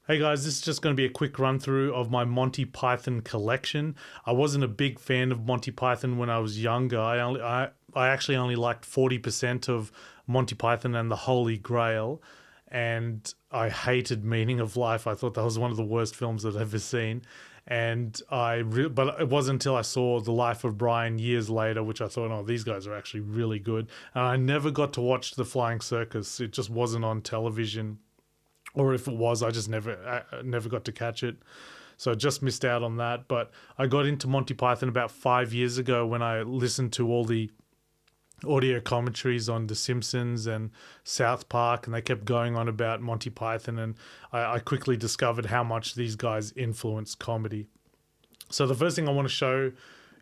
Hey guys, this is just going to be a quick run through of my Monty Python collection. I wasn't a big fan of Monty Python when I was younger. I actually only liked 40% of Monty Python and the Holy Grail, and I hated Meaning of Life. I thought that was one of the worst films I'd ever seen. But it wasn't until I saw The Life of Brian years later, which I thought, oh, these guys are actually really good. And I never got to watch The Flying Circus. It just wasn't on television, or if it was, I just never got to catch it. So I just missed out on that. But I got into Monty Python about 5 years ago when I listened to all the audio commentaries on The Simpsons and South Park, and they kept going on about Monty Python, and I quickly discovered how much these guys influence comedy. So the first thing I want to show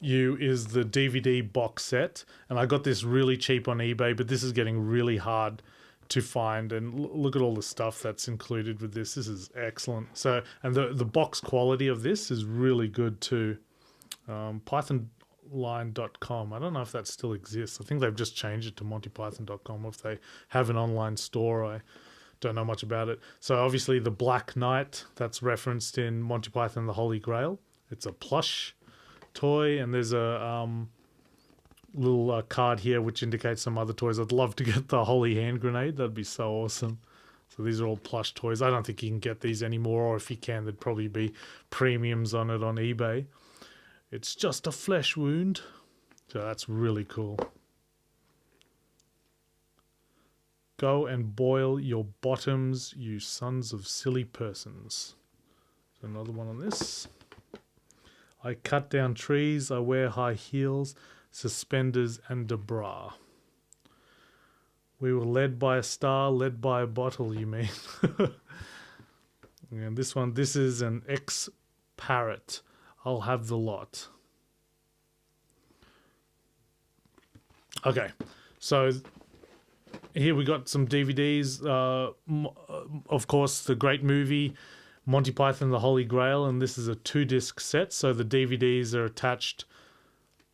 you is the DVD box set, and I got this really cheap on eBay, but this is getting really hard to find, and look at all the stuff that's included with this. This is excellent. So, and the box quality of this is really good too. Pythonline.com. I don't know if that still exists. I think they've just changed it to montypython.com. If they have an online store, I don't know much about it. So obviously the Black Knight, that's referenced in Monty Python and the Holy Grail. It's a plush toy, and there's a little card here which indicates some other toys. I'd love to get the Holy Hand Grenade. That'd be so awesome. So these are all plush toys. I don't think you can get these anymore, or if you can, there'd probably be premiums on it on eBay. It's just a flesh wound. So that's really cool. Go and boil your bottoms, you sons of silly persons. So another one on this. I cut down trees, I wear high heels, suspenders and a bra. We were led by a star, led by a bottle, you mean? And this is an ex-parrot. I'll have the lot. Okay, so here we got some DVDs. Of course, the great movie Monty Python and the Holy Grail, and this is a 2-disc set, so the DVDs are attached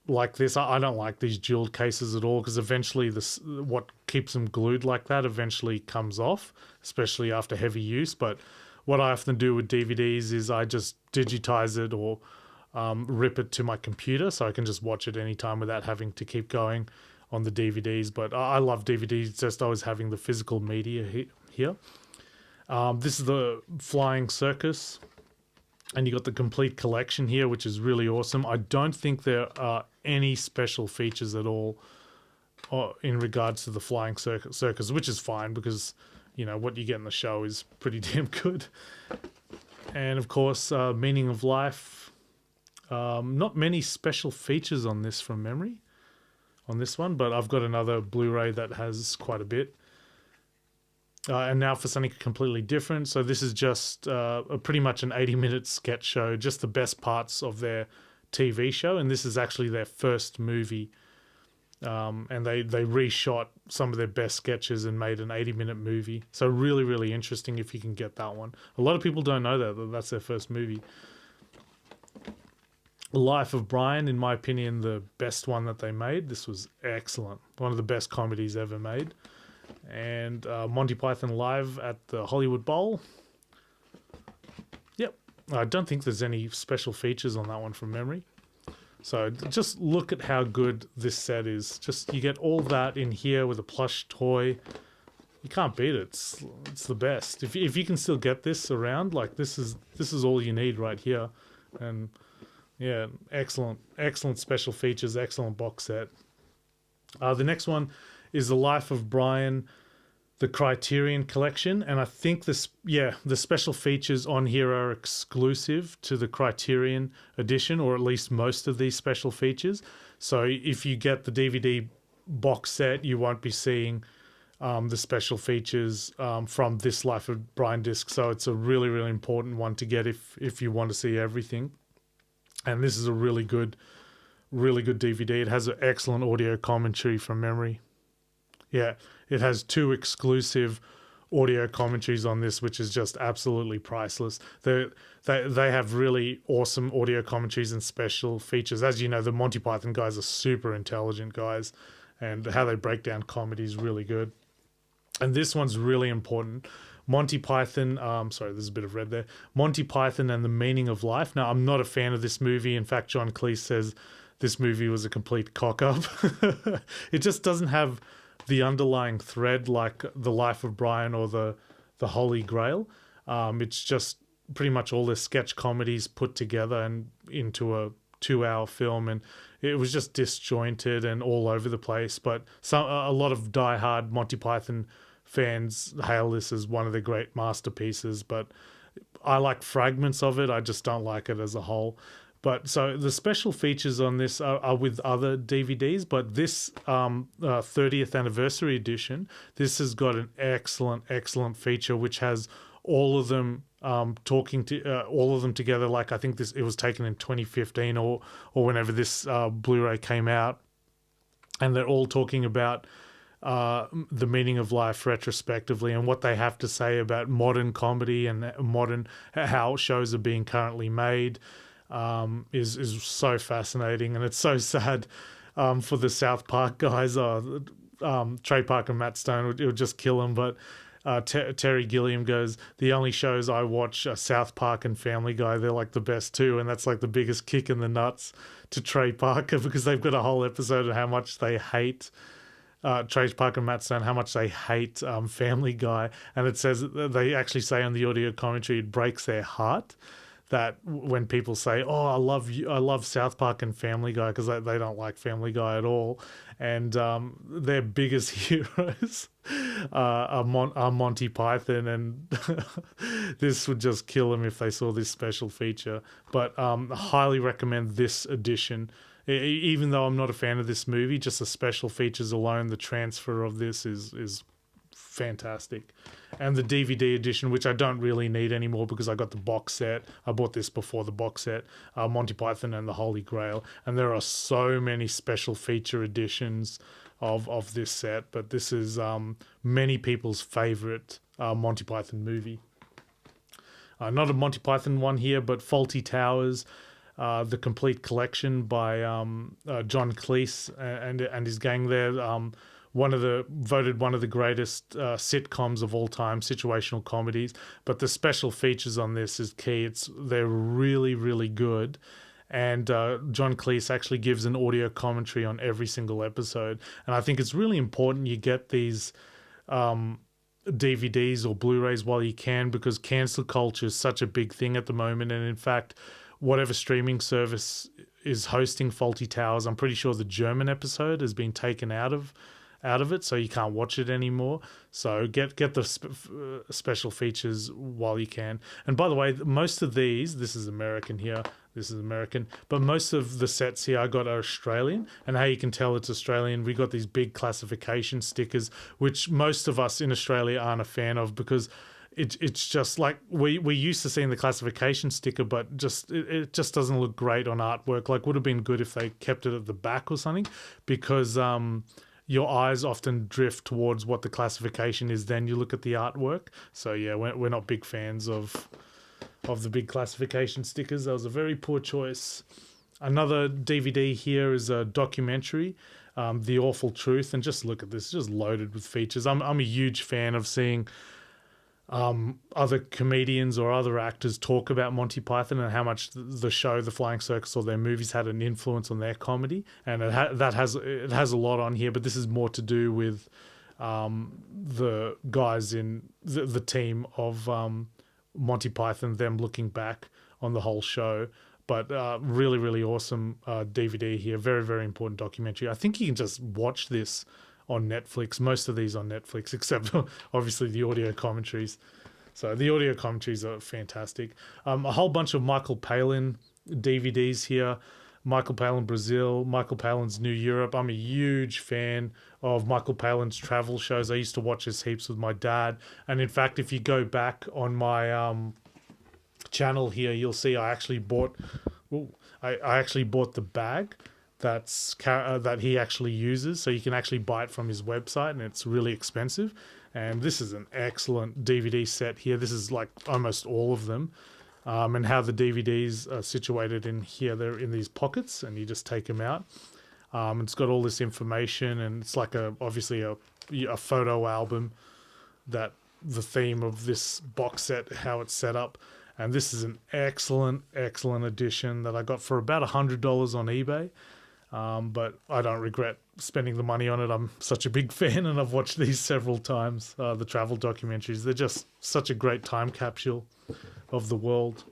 like this. I don't like these jeweled cases at all, because eventually what keeps them glued like that eventually comes off, especially after heavy use. But what I often do with DVDs is I just digitize it or rip it to my computer, so I can just watch it anytime without having to keep going on the DVDs. But I love DVDs, just always having the physical media here. This is the Flying Circus, and you got the complete collection here, which is really awesome. I don't think there are any special features at all in regards to the Flying Circus, which is fine, because you know what you get in the show is pretty damn good. And of course, Meaning of Life. Not many special features on this from memory, on this one, but I've got another Blu-ray that has quite a bit. And now for something completely different. So this is just pretty much an 80-minute sketch show, just the best parts of their TV show. And this is actually their first movie. And they reshot some of their best sketches and made an 80-minute movie. So really, really interesting if you can get that one. A lot of people don't know that that's their first movie. Life of Brian, in my opinion, the best one that they made. This was excellent. One of the best comedies ever made. And Monty Python Live at the Hollywood Bowl. Yep. I don't think there's any special features on that one from memory. So just look at how good this set is. Just you get all that in here with a plush toy. You can't beat it. It's the best. If you can still get this around, like this is all you need right here. And yeah, excellent special features, excellent box set. The next one is The Life of Brian, the Criterion Collection, and I think the special features on here are exclusive to the Criterion edition, or at least most of these special features. So if you get the DVD box set, you won't be seeing the special features from this Life of Brian disc. So it's a really, really important one to get if you want to see everything. And this is a really good DVD. It has an excellent audio commentary from memory. Yeah, it has 2 exclusive audio commentaries on this, which is just absolutely priceless. They have really awesome audio commentaries and special features. As you know, the Monty Python guys are super intelligent guys, and how they break down comedy is really good. And this one's really important. Monty Python. Sorry, there's a bit of red there. Monty Python and the Meaning of Life. Now, I'm not a fan of this movie. In fact, John Cleese says this movie was a complete cock up. It just doesn't have the underlying thread like The Life of Brian or the Holy Grail. It's just pretty much all the sketch comedies put together and into a 2-hour film, and it was just disjointed and all over the place. But a lot of diehard Monty Python fans hail this as one of the great masterpieces, but I like fragments of it. I just don't like it as a whole. But so the special features on this are with other DVDs, but this 30th anniversary edition, this has got an excellent feature which has all of them talking to all of them together. Like I think it was taken in 2015 or whenever this Blu-ray came out, and they're all talking about the meaning of life retrospectively and what they have to say about modern comedy and how shows are being currently made. Is so fascinating, and it's so sad for the South Park guys. Trey Parker and Matt Stone, it would just kill them. But Terry Gilliam goes, the only shows I watch are South Park and Family Guy. They're like the best too, and that's like the biggest kick in the nuts to Trey Parker because they've got a whole episode of how much they hate Trey Parker and Matt Stone, how much they hate Family Guy, and it says they actually say on the audio commentary it breaks their heart that when people say, "Oh, I love South Park and Family Guy," because they don't like Family Guy at all, and their biggest heroes are Monty Python, and this would just kill them if they saw this special feature. But highly recommend this edition. Even though I'm not a fan of this movie, just the special features alone, the transfer of this is fantastic. And the DVD edition, which I don't really need anymore because I got the box set. I bought this before the box set, Monty Python and the Holy Grail. And there are so many special feature editions of this set, but this is many people's favorite Monty Python movie. Not a Monty Python one here, but Fawlty Towers, the complete collection by John Cleese and his gang there. Voted one of the greatest sitcoms of all time, situational comedies. But the special features on this is key. They're really, really good. And John Cleese actually gives an audio commentary on every single episode. And I think it's really important you get these DVDs or Blu-rays while you can, because cancel culture is such a big thing at the moment. And in fact, whatever streaming service is hosting Fawlty Towers, I'm pretty sure the German episode has been taken out of it, so you can't watch it anymore. So get the special features while you can. And by the way, most of these, this is American, but most of the sets here I got are Australian. And how you can tell it's Australian, we got these big classification stickers, which most of us in Australia aren't a fan of, because it's just like we're used to seeing the classification sticker, but it just doesn't look great on artwork. Like, would have been good if they kept it at the back or something, because your eyes often drift towards what the classification is, then you look at the artwork. So yeah, we're not big fans of the big classification stickers. That was a very poor choice. Another DVD here is a documentary, The Awful Truth, and just look at this, it's just loaded with features. I'm a huge fan of seeing other comedians or other actors talk about Monty Python and how much the show, The Flying Circus, or their movies had an influence on their comedy, and it has a lot on here. But this is more to do with the guys in the team of Monty Python, them looking back on the whole show. But really, really awesome DVD here. Very, very important documentary. I think you can just watch this on Netflix. Most of these on Netflix, except obviously the audio commentaries. So the audio commentaries are fantastic. A whole bunch of Michael Palin DVDs here. Michael Palin Brazil, Michael Palin's New Europe. I'm a huge fan of Michael Palin's travel shows. I used to watch this heaps with my dad. And in fact, if you go back on my channel here, you'll see I actually bought the bag that he actually uses, so you can actually buy it from his website, and it's really expensive. And this is an excellent DVD set here. This is like almost all of them, and how the DVDs are situated in here. They're in these pockets, and you just take them out. It's got all this information, and it's like obviously a photo album that the theme of this box set, how it's set up. And this is an excellent edition that I got for about $100 on eBay. But I don't regret spending the money on it. I'm such a big fan, and I've watched these several times, the travel documentaries. They're just such a great time capsule of the world.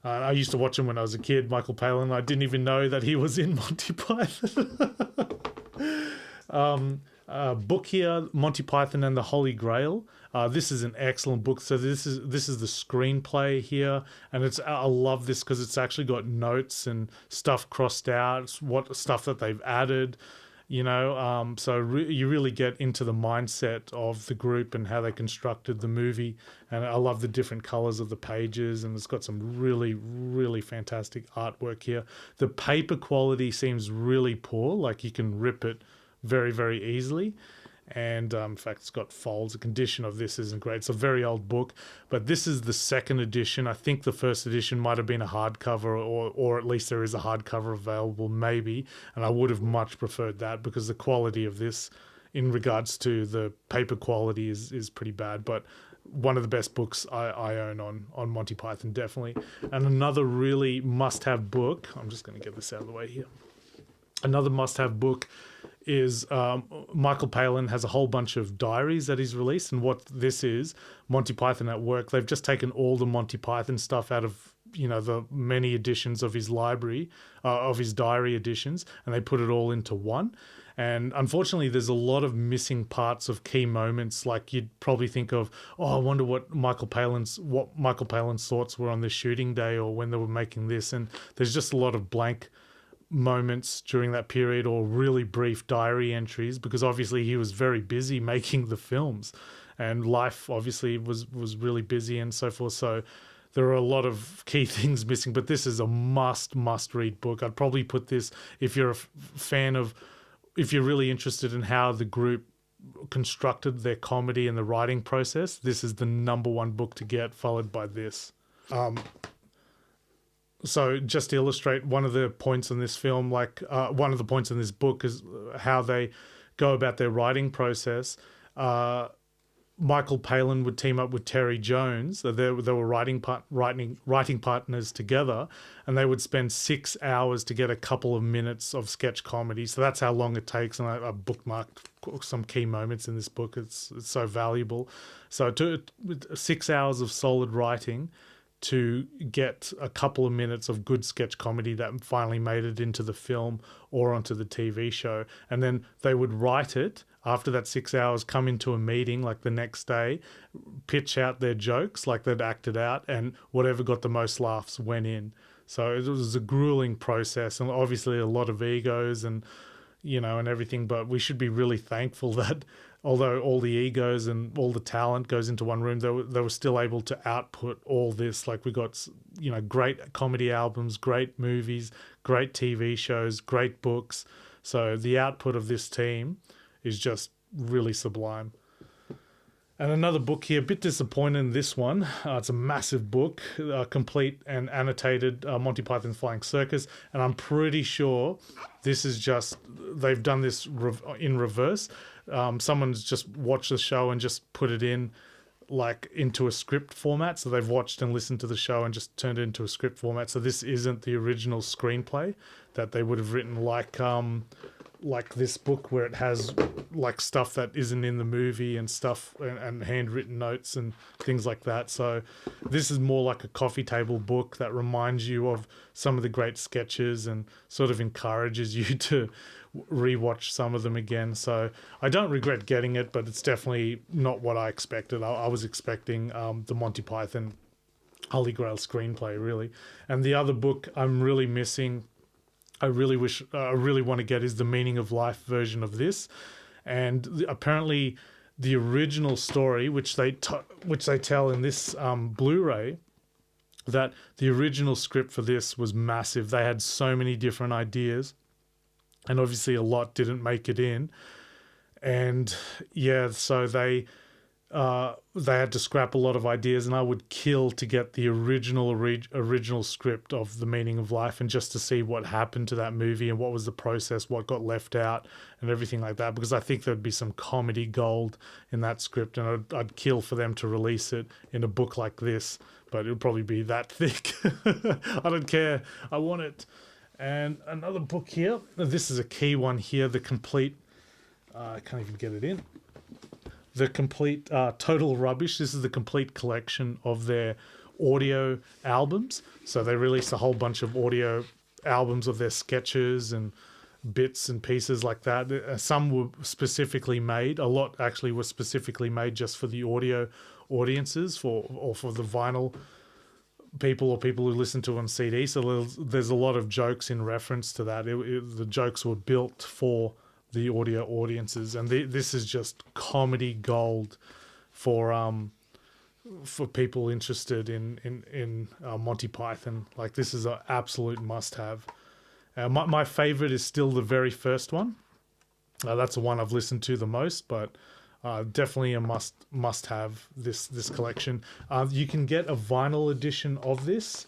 I used to watch him when I was a kid, Michael Palin. I didn't even know that he was in Monty Python. Book here, Monty Python and the Holy Grail. This is an excellent book. So this is the screenplay here, and I love this because it's actually got notes and stuff crossed out, what stuff that they've added. So you really get into the mindset of the group and how they constructed the movie. And I love the different colors of the pages, and it's got some really, really fantastic artwork here. The paper quality seems really poor, like you can rip it very, very easily. And in fact, it's got folds. The condition of this isn't great. It's a very old book, but this is the second edition. I think the first edition might have been a hardcover, or at least there is a hardcover available, maybe. And I would have much preferred that, because the quality of this, in regards to the paper quality, is pretty bad. But one of the best books I own on Monty Python, definitely. And another really must-have book. I'm just going to get this out of the way here. Another must-have book is Michael Palin has a whole bunch of diaries that he's released, and what this is, Monty Python at Work. They've just taken all the Monty Python stuff out of the many editions of his library, of his diary editions, and they put it all into one. And unfortunately, there's a lot of missing parts of key moments. Like, you'd probably think of, I wonder what Michael Palin's thoughts were on this shooting day, or when they were making this. And there's just a lot of blank moments during that period, or really brief diary entries, because obviously he was very busy making the films, and life obviously was really busy and so forth. So there are a lot of key things missing, but this is a must read book. I'd probably put this, if you're a fan of, if you're really interested in how the group constructed their comedy and the writing process, this is the number one book to get, followed by this. So just to illustrate one of the points in this film, one of the points in this book is how they go about their writing process. Michael Palin would team up with Terry Jones. They were writing partners together, and they would spend 6 hours to get a couple of minutes of sketch comedy. So that's how long it takes, and I bookmarked some key moments in this book. It's so valuable. So 6 hours of solid writing to get a couple of minutes of good sketch comedy that finally made it into the film or onto the TV show. And then they would write it after that 6 hours, come into a meeting like the next day, pitch out their jokes like they'd acted out, and whatever got the most laughs went in. So it was a grueling process, and obviously a lot of egos and everything, but we should be really thankful that although all the egos and all the talent goes into one room, they were still able to output all this. Like, we got, great comedy albums, great movies, great TV shows, great books. So the output of this team is just really sublime. And another book here, a bit disappointed in this one. It's a massive book, complete and annotated, Monty Python's Flying Circus. And I'm pretty sure this is just, they've done this in reverse. Someone's just watched the show and just put it in into a script format. So they've watched and listened to the show and just turned it into a script format. So this isn't the original screenplay that they would have written, like this book, where it has stuff that isn't in the movie and stuff, and handwritten notes and things like that. So this is more like a coffee table book that reminds you of some of the great sketches and sort of encourages you to rewatch some of them again. So I don't regret getting it, but it's definitely not what I expected. I was expecting the Monty Python Holy Grail screenplay, really. And the other book I'm really missing, I really want to get, is The Meaning of Life version of this. And apparently the original story, which they tell in this Blu-ray, that the original script for this was massive. They had so many different ideas, and obviously a lot didn't make it in. And yeah, so they they had to scrap a lot of ideas, and I would kill to get the original script of The Meaning of Life, and just to see what happened to that movie and what was the process, what got left out, and everything like that. Because I think there'd be some comedy gold in that script, and I'd kill for them to release it in a book like this. But it would probably be that thick. I don't care. I want it. And another book here. This is a key one here. The complete. I can't even get it in. The complete Total Rubbish. This is the complete collection of their audio albums. So they released a whole bunch of audio albums of their sketches and bits and pieces like that. Some were specifically made. A lot actually were specifically made just for the audio audiences, or for the vinyl people, or people who listen to it on CD. So there's a lot of jokes in reference to that. The jokes were built for the audio audiences, and this is just comedy gold for people interested in Monty Python. Like, this is an absolute must-have. My favorite is still the very first one. That's the one I've listened to the most, but definitely a must-have. This collection. You can get a vinyl edition of this,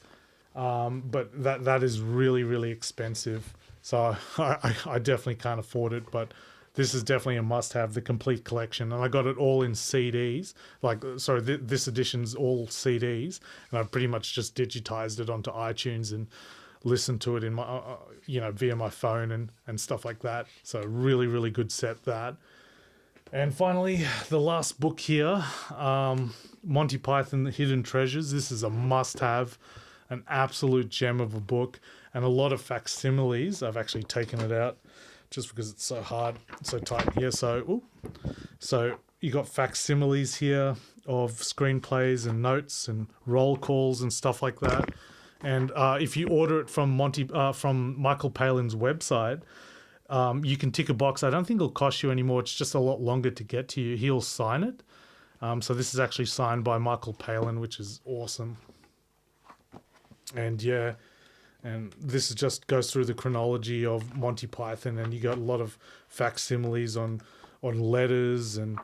but that is really, really expensive. So I definitely can't afford it, but this is definitely a must-have, the complete collection. And I got it all in CDs. This edition's all CDs, and I've pretty much just digitized it onto iTunes and listened to it in my, via my phone and stuff like that. So really, really good set, that. And finally, the last book here, Monty Python, The Hidden Treasures. This is a must-have, an absolute gem of a book, and a lot of facsimiles. I've actually taken it out just because it's so hard, so tight here. So you got facsimiles here of screenplays and notes and roll calls and stuff like that. And if you order it from Michael Palin's website, you can tick a box. I don't think it'll cost you anymore. It's just a lot longer to get to you. He'll sign it. So this is actually signed by Michael Palin, which is awesome. And yeah, and this just goes through the chronology of Monty Python, and you got a lot of facsimiles on letters and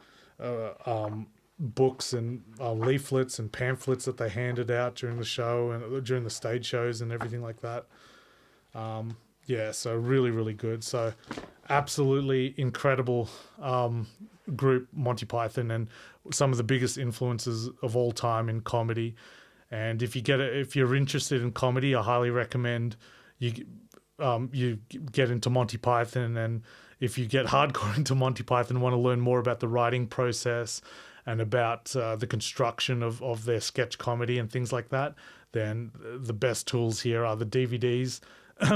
books and leaflets and pamphlets that they handed out during the show and during the stage shows and everything like that. So really, really good. So absolutely incredible group, Monty Python, and some of the biggest influences of all time in comedy. And if you're interested in comedy, I highly recommend you get into Monty Python. And if you get hardcore into Monty Python, want to learn more about the writing process and about the construction of their sketch comedy and things like that, then the best tools here are the DVDs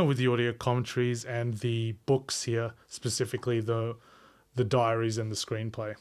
with the audio commentaries, and the books here, specifically the diaries and the screenplay.